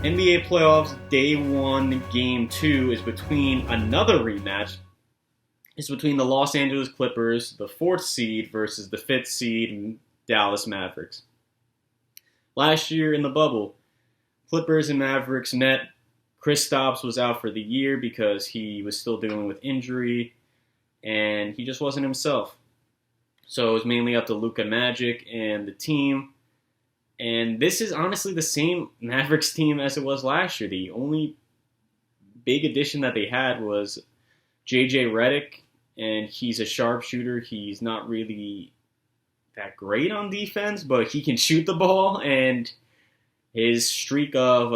NBA playoffs day one, game two is between another rematch. It's between the Los Angeles Clippers, the fourth seed, versus the fifth seed, Dallas Mavericks. Last year in the bubble, Clippers and Mavericks met. Kristaps was out for the year because he was still dealing with injury, and he just wasn't himself. So it was mainly up to Luka Magic and the team. And this is honestly the same Mavericks team as it was last year. The only big addition that they had was JJ Redick, and he's a sharpshooter. He's not really that great on defense, but he can shoot the ball. And his streak of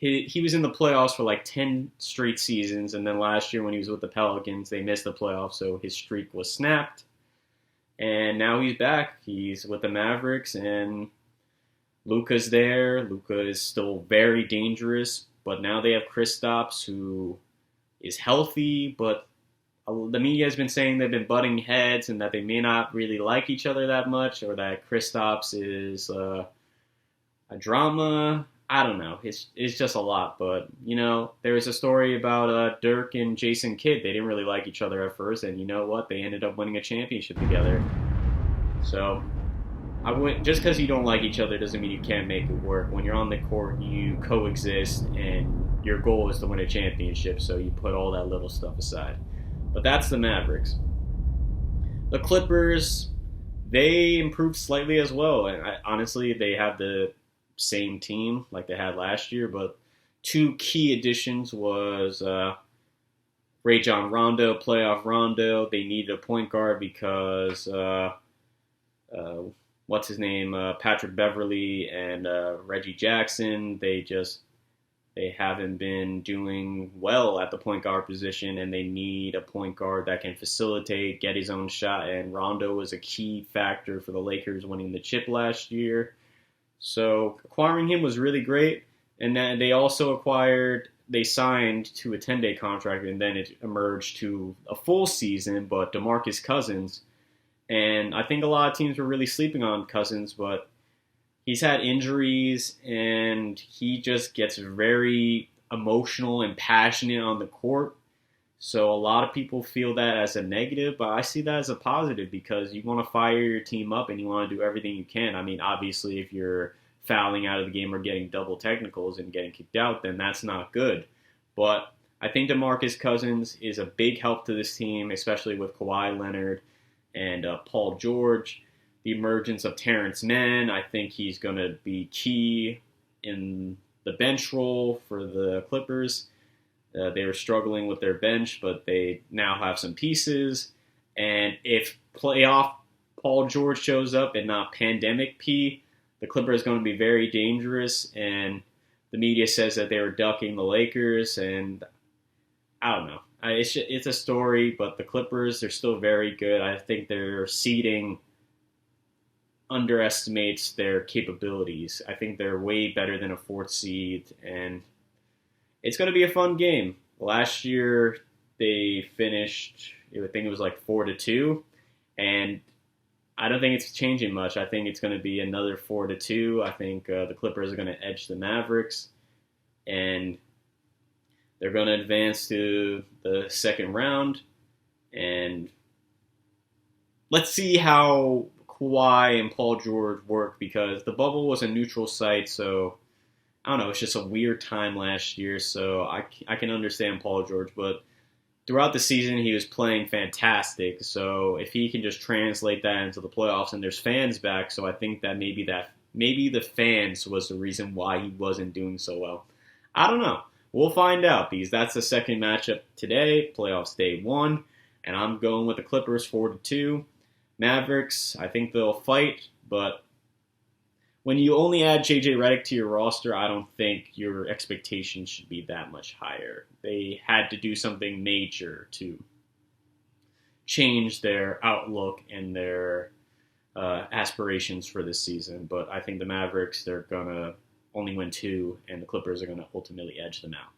he was in the playoffs for like 10 straight seasons, and then last year when he was with the Pelicans, they missed the playoffs, so his streak was snapped. And now he's back. He's with the Mavericks, and Luka's there. Luka is still very dangerous, but now they have Kristaps, who is healthy, but the media has been saying they've been butting heads and that they may not really like each other that much, or that Kristaps is a drama. I don't know. It's just a lot. But, there was a story about Dirk and Jason Kidd. They didn't really like each other at first, and you know what? They ended up winning a championship together. So, just because you don't like each other doesn't mean you can't make it work. When you're on the court, you coexist, and your goal is to win a championship, so you put all that little stuff aside. But that's the Mavericks. The Clippers, they improved slightly as well. And honestly, they have the same team like they had last year, but two key additions was Rajon Rondo, playoff Rondo. They needed a point guard because Patrick Beverly and Reggie Jackson, they haven't been doing well at the point guard position, and they need a point guard that can facilitate, get his own shot, and Rondo was a key factor for the Lakers winning the chip last year. So acquiring him was really great. And then they signed to a 10-day contract, and then it emerged to a full season, but DeMarcus Cousins. And I think a lot of teams were really sleeping on Cousins, but he's had injuries, and he just gets very emotional and passionate on the court. So a lot of people feel that as a negative, but I see that as a positive because you want to fire your team up and you want to do everything you can. I mean, obviously, if you're fouling out of the game or getting double technicals and getting kicked out, then that's not good. But I think DeMarcus Cousins is a big help to this team, especially with Kawhi Leonard and Paul George. The emergence of Terrence Mann, I think he's going to be key in the bench role for the Clippers. They were struggling with their bench, but they now have some pieces. And if playoff Paul George shows up and not pandemic P, the Clippers are going to be very dangerous. And the media says that they were ducking the Lakers, and I don't know. It's a story, but the Clippers, they're still very good. I think their seeding underestimates their capabilities. I think they're way better than a fourth seed, and it's going to be a fun game. Last year, they finished, I think it was like 4-2, and I don't think it's changing much. I think it's going to be another 4-2. I think the Clippers are going to edge the Mavericks, and they're going to advance to the second round. And let's see how Kawhi and Paul George work, because the bubble was a neutral site, so I don't know, it's just a weird time last year, so I can understand Paul George, but throughout the season he was playing fantastic, so if he can just translate that into the playoffs, and there's fans back, so I think that maybe the fans was the reason why he wasn't doing so well. I don't know. We'll find out, because that's the second matchup today, playoffs day one, and I'm going with the Clippers 4-2. Mavericks, I think they'll fight, but when you only add JJ Redick to your roster, I don't think your expectations should be that much higher. They had to do something major to change their outlook and their aspirations for this season. But I think the Mavericks, they're going to only win two, and the Clippers are going to ultimately edge them out.